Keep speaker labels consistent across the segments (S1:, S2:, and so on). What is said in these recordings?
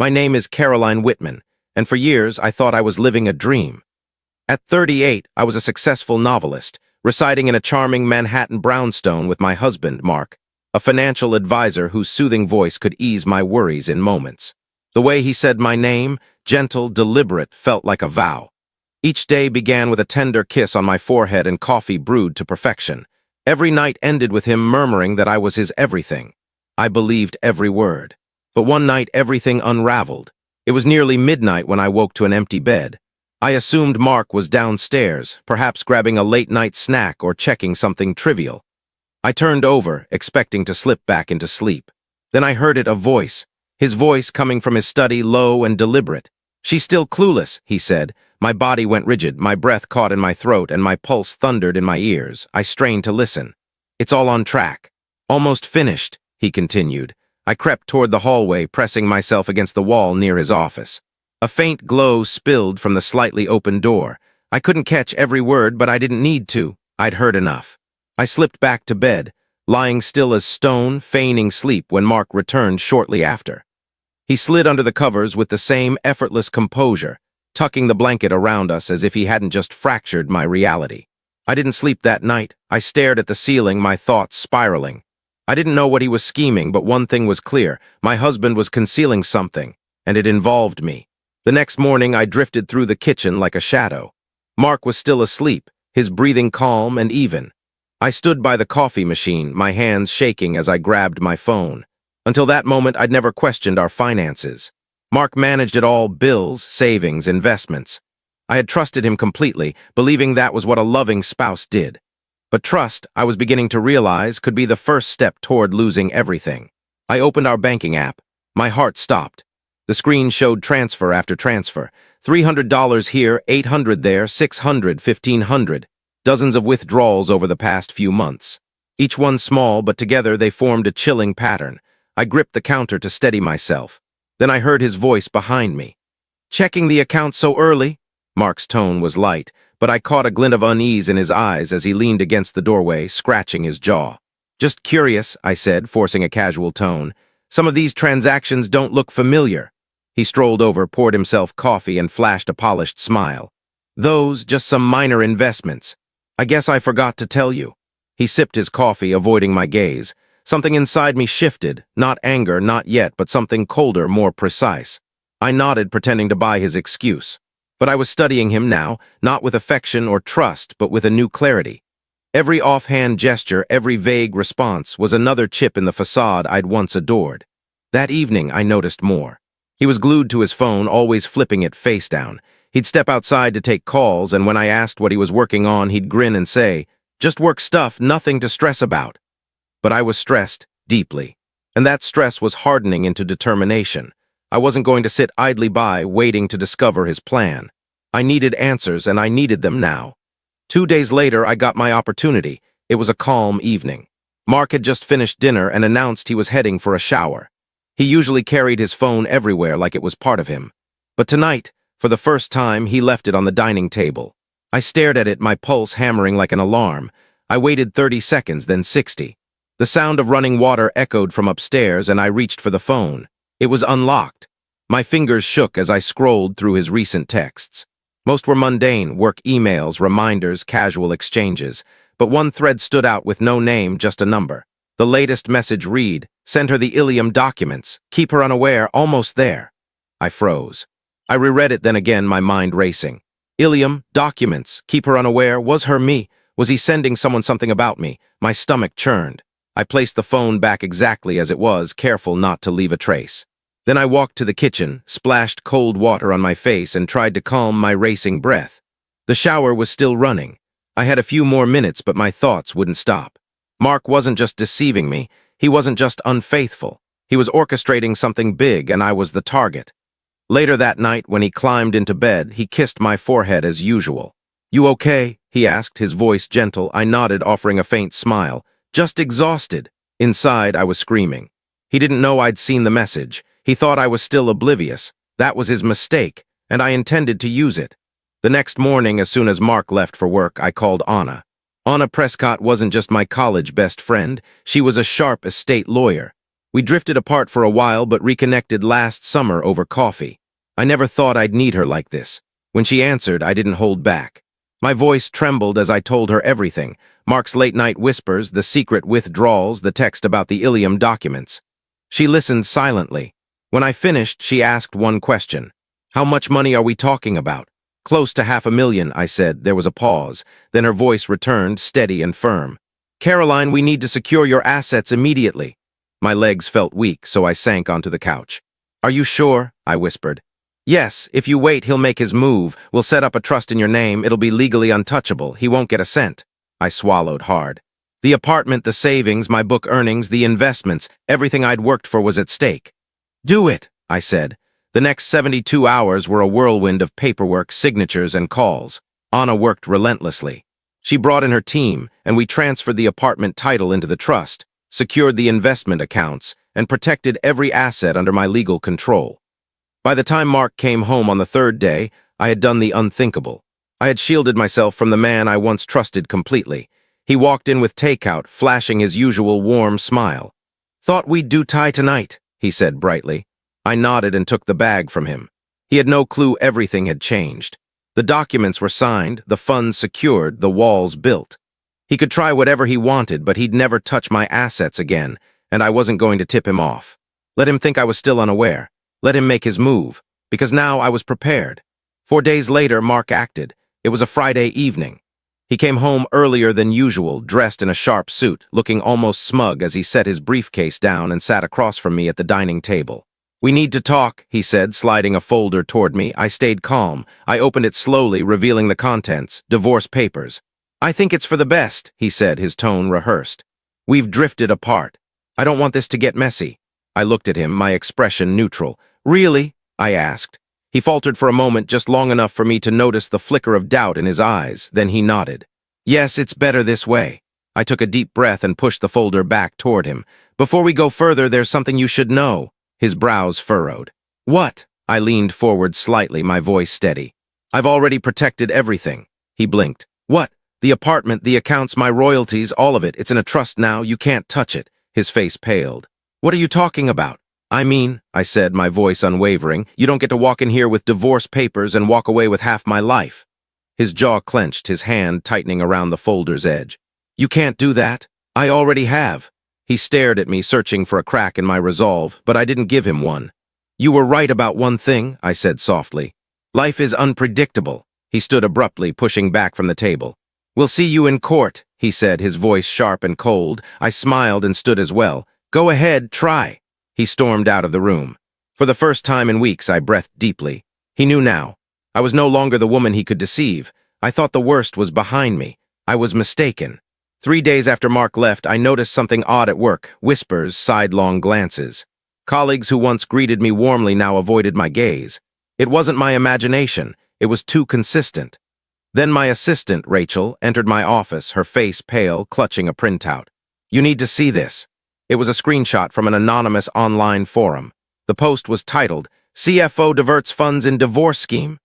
S1: My name is Caroline Whitman, and for years I thought I was living a dream. At 38, I was a successful novelist, residing in a charming Manhattan brownstone with my husband, Mark, a financial advisor whose soothing voice could ease my worries in moments. The way he said my name, gentle, deliberate, felt like a vow. Each day began with a tender kiss on my forehead and coffee brewed to perfection. Every night ended with him murmuring that I was his everything. I believed every word. But one night everything unraveled. It was nearly midnight when I woke to an empty bed. I assumed Mark was downstairs, perhaps grabbing a late-night snack or checking something trivial. I turned over, expecting to slip back into sleep. Then I heard a voice, his voice coming from his study, low and deliberate. "She's still clueless," he said. My body went rigid, my breath caught in my throat, and my pulse thundered in my ears. I strained to listen. "It's all on track. Almost finished," he continued. I crept toward the hallway, pressing myself against the wall near his office. A faint glow spilled from the slightly open door. I couldn't catch every word, but I didn't need to. I'd heard enough. I slipped back to bed, lying still as stone, feigning sleep when Mark returned shortly after. He slid under the covers with the same effortless composure, tucking the blanket around us as if he hadn't just fractured my reality. I didn't sleep that night. I stared at the ceiling, my thoughts spiraling. I didn't know what he was scheming, but one thing was clear. My husband was concealing something, and it involved me. The next morning, I drifted through the kitchen like a shadow. Mark was still asleep, his breathing calm and even. I stood by the coffee machine, my hands shaking as I grabbed my phone. Until that moment, I'd never questioned our finances. Mark managed it all: bills, savings, investments. I had trusted him completely, believing that was what a loving spouse did. But trust, I was beginning to realize, could be the first step toward losing everything. I opened our banking app. My heart stopped. The screen showed transfer after transfer. $300 here, $800 there, $600, $1,500. Dozens of withdrawals over the past few months. Each one small, but together they formed a chilling pattern. I gripped the counter to steady myself. Then I heard his voice behind me. "Checking the account so early?" Mark's tone was light, but I caught a glint of unease in his eyes as he leaned against the doorway, scratching his jaw. "Just curious," I said, forcing a casual tone. "Some of these transactions don't look familiar." He strolled over, poured himself coffee, and flashed a polished smile. "Those, just some minor investments. I guess I forgot to tell you." He sipped his coffee, avoiding my gaze. Something inside me shifted, not anger, not yet, but something colder, more precise. I nodded, pretending to buy his excuse. But I was studying him now, not with affection or trust, but with a new clarity. Every offhand gesture, every vague response was another chip in the facade I'd once adored. That evening, I noticed more. He was glued to his phone, always flipping it face down. He'd step outside to take calls, and when I asked what he was working on, he'd grin and say, "Just work stuff, nothing to stress about." But I was stressed, deeply. And that stress was hardening into determination. I wasn't going to sit idly by, waiting to discover his plan. I needed answers, and I needed them now. 2 days later, I got my opportunity. It was a calm evening. Mark had just finished dinner and announced he was heading for a shower. He usually carried his phone everywhere like it was part of him. But tonight, for the first time, he left it on the dining table. I stared at it, my pulse hammering like an alarm. I waited 30 seconds, then 60. The sound of running water echoed from upstairs, and I reached for the phone. It was unlocked. My fingers shook as I scrolled through his recent texts. Most were mundane: work emails, reminders, casual exchanges. But one thread stood out with no name, just a number. The latest message read, "Send her the Ilium documents. Keep her unaware, almost there." I froze. I reread it then again, my mind racing. Ilium, documents, keep her unaware. Was her me? Was he sending someone something about me? My stomach churned. I placed the phone back exactly as it was, careful not to leave a trace. Then I walked to the kitchen, splashed cold water on my face, and tried to calm my racing breath. The shower was still running. I had a few more minutes, but my thoughts wouldn't stop. Mark wasn't just deceiving me. He wasn't just unfaithful. He was orchestrating something big, and I was the target. Later that night, when he climbed into bed, he kissed my forehead as usual. "You okay?" he asked, his voice gentle. I nodded, offering a faint smile. "Just exhausted." Inside, I was screaming. He didn't know I'd seen the message. He thought I was still oblivious. That was his mistake, and I intended to use it. The next morning, as soon as Mark left for work, I called Anna. Anna Prescott wasn't just my college best friend. She was a sharp estate lawyer. We drifted apart for a while but reconnected last summer over coffee. I never thought I'd need her like this. When she answered, I didn't hold back. My voice trembled as I told her everything. Mark's late-night whispers, the secret withdrawals, the text about the Ilium documents. She listened silently. When I finished, she asked one question. How much money are we talking about? Close to $500,000, I said. There was a pause. Then her voice returned, steady and firm. Caroline, we need to secure your assets immediately. My legs felt weak, so I sank onto the couch. Are you sure? I whispered. Yes, if you wait, he'll make his move. We'll set up a trust in your name. It'll be legally untouchable. He won't get a cent. I swallowed hard. The apartment, the savings, my book earnings, the investments, everything I'd worked for was at stake. Do it, I said. The next 72 hours were a whirlwind of paperwork, signatures, and calls. Anna worked relentlessly. She brought in her team, and we transferred the apartment title into the trust, secured the investment accounts, and protected every asset under my legal control. By the time Mark came home on the third day, I had done the unthinkable. I had shielded myself from the man I once trusted completely. He walked in with takeout, flashing his usual warm smile. Thought we'd do Thai tonight, he said brightly. I nodded and took the bag from him. He had no clue everything had changed. The documents were signed, the funds secured, the walls built. He could try whatever he wanted, but he'd never touch my assets again, and I wasn't going to tip him off. Let him think I was still unaware. Let him make his move, because now I was prepared. 4 days later, Mark acted. It was a Friday evening. He came home earlier than usual, dressed in a sharp suit, looking almost smug as he set his briefcase down and sat across from me at the dining table. We need to talk, he said, sliding a folder toward me. I stayed calm. I opened it slowly, revealing the contents, divorce papers. I think it's for the best, he said, his tone rehearsed. We've drifted apart. I don't want this to get messy. I looked at him, my expression neutral. Really? I asked. He faltered for a moment, just long enough for me to notice the flicker of doubt in his eyes. Then he nodded. Yes, it's better this way. I took a deep breath and pushed the folder back toward him. Before we go further, there's something you should know. His brows furrowed. What? I leaned forward slightly, my voice steady. I've already protected everything. He blinked. What? The apartment, the accounts, my royalties, all of it. It's in a trust now. You can't touch it. His face paled. What are you talking about? I mean, I said, my voice unwavering, you don't get to walk in here with divorce papers and walk away with half my life. His jaw clenched, his hand tightening around the folder's edge. You can't do that. I already have. He stared at me, searching for a crack in my resolve, but I didn't give him one. You were right about one thing, I said softly. Life is unpredictable. He stood abruptly, pushing back from the table. We'll see you in court, he said, his voice sharp and cold. I smiled and stood as well. Go ahead, try. He stormed out of the room. For the first time in weeks, I breathed deeply. He knew now. I was no longer the woman he could deceive. I thought the worst was behind me. I was mistaken. 3 days after Mark left, I noticed something odd at work, whispers, sidelong glances. Colleagues who once greeted me warmly now avoided my gaze. It wasn't my imagination. It was too consistent. Then my assistant, Rachel, entered my office, her face pale, clutching a printout. You need to see this. It was a screenshot from an anonymous online forum. The post was titled, CFO Diverts Funds in Divorce Scheme.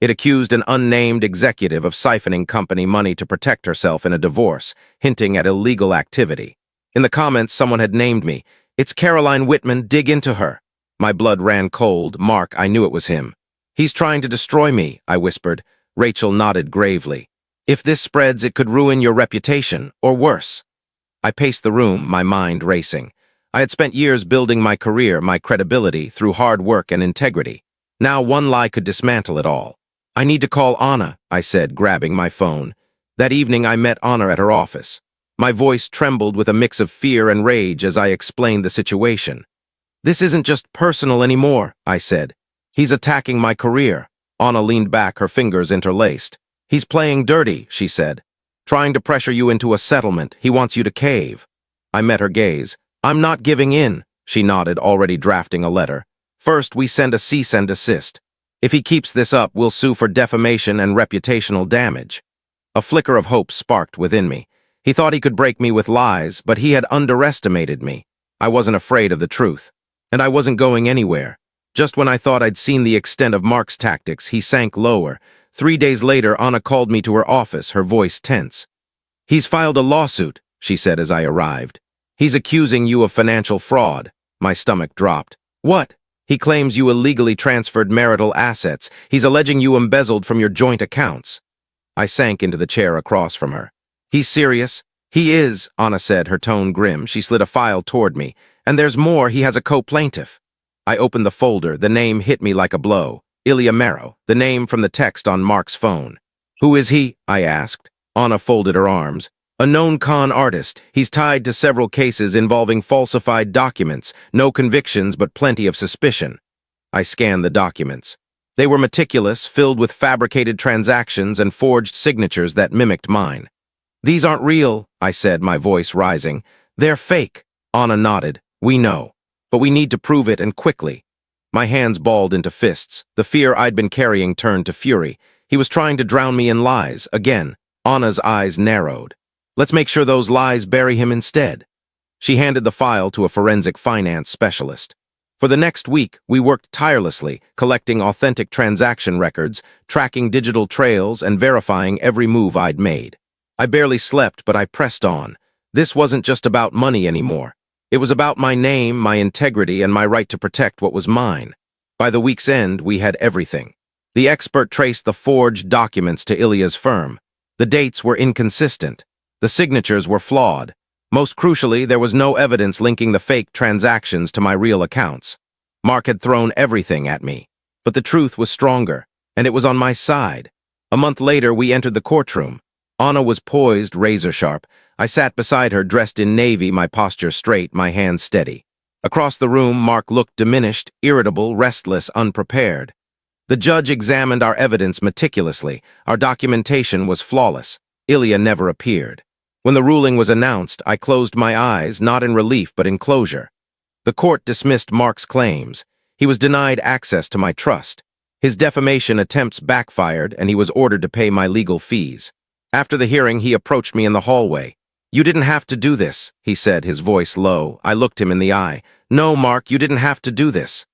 S1: It accused an unnamed executive of siphoning company money to protect herself in a divorce, hinting at illegal activity. In the comments, someone had named me. It's Caroline Whitman, dig into her. My blood ran cold. Mark, I knew it was him. He's trying to destroy me, I whispered. Rachel nodded gravely. If this spreads, it could ruin your reputation, or worse. I paced the room, my mind racing. I had spent years building my career, my credibility, through hard work and integrity. Now one lie could dismantle it all. I need to call Anna, I said, grabbing my phone. That evening I met Anna at her office. My voice trembled with a mix of fear and rage as I explained the situation. This isn't just personal anymore, I said. He's attacking my career. Anna leaned back, her fingers interlaced. He's playing dirty, she said. Trying to pressure you into a settlement. He wants you to cave. I met her gaze. I'm not giving in, she nodded, already drafting a letter. First, we send a cease and desist. If he keeps this up, we'll sue for defamation and reputational damage. A flicker of hope sparked within me. He thought he could break me with lies, but he had underestimated me. I wasn't afraid of the truth. And I wasn't going anywhere. Just when I thought I'd seen the extent of Mark's tactics, he sank lower. 3 days later, Anna called me to her office, her voice tense. He's filed a lawsuit, she said as I arrived. He's accusing you of financial fraud. My stomach dropped. What? He claims you illegally transferred marital assets. He's alleging you embezzled from your joint accounts. I sank into the chair across from her. He's serious? He is, Anna said, her tone grim. She slid a file toward me. And there's more, he has a co-plaintiff. I opened the folder. The name hit me like a blow. Ilya Mero, the name from the text on Mark's phone. Who is he? I asked. Anna folded her arms. A known con artist. He's tied to several cases involving falsified documents. No convictions, but plenty of suspicion. I scanned the documents. They were meticulous, filled with fabricated transactions and forged signatures that mimicked mine. These aren't real, I said, my voice rising. They're fake. Anna nodded. We know. But we need to prove it, and quickly. My hands balled into fists. The fear I'd been carrying turned to fury. He was trying to drown me in lies. Again, Anna's eyes narrowed. Let's make sure those lies bury him instead. She handed the file to a forensic finance specialist. For the next week, we worked tirelessly, collecting authentic transaction records, tracking digital trails, and verifying every move I'd made. I barely slept, but I pressed on. This wasn't just about money anymore. It was about my name, my integrity, and my right to protect what was mine. By the week's end, we had everything. The expert traced the forged documents to Ilya's firm. The dates were inconsistent. The signatures were flawed. Most crucially, there was no evidence linking the fake transactions to my real accounts. Mark had thrown everything at me. But the truth was stronger, and it was on my side. A month later, we entered the courtroom. Anna was poised, razor-sharp. I sat beside her, dressed in navy, my posture straight, my hands steady. Across the room, Mark looked diminished, irritable, restless, unprepared. The judge examined our evidence meticulously. Our documentation was flawless. Ilya never appeared. When the ruling was announced, I closed my eyes, not in relief but in closure. The court dismissed Mark's claims. He was denied access to my trust. His defamation attempts backfired, and he was ordered to pay my legal fees. After the hearing, he approached me in the hallway. You didn't have to do this, he said, his voice low. I looked him in the eye. No, Mark, you didn't have to do this.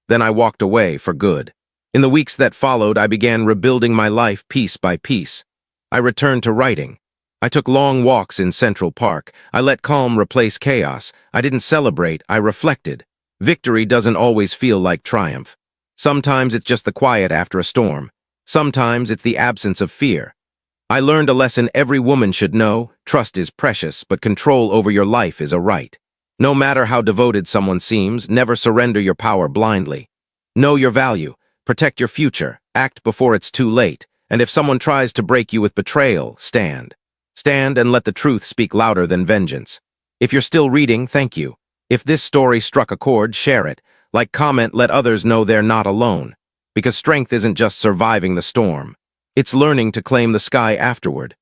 S1: Then I walked away for good. In the weeks that followed, I began rebuilding my life piece by piece. I returned to writing. I took long walks in Central Park. I let calm replace chaos. I didn't celebrate, I reflected. Victory doesn't always feel like triumph. Sometimes it's just the quiet after a storm. Sometimes it's the absence of fear. I learned a lesson every woman should know. Trust is precious, but control over your life is a right. No matter how devoted someone seems, never surrender your power blindly. Know your value. Protect your future. Act before it's too late. And if someone tries to break you with betrayal, stand. Stand and let the truth speak louder than vengeance. If you're still reading, thank you. If this story struck a chord, share it. Like, comment, let others know they're not alone. Because strength isn't just surviving the storm. It's learning to claim the sky afterward.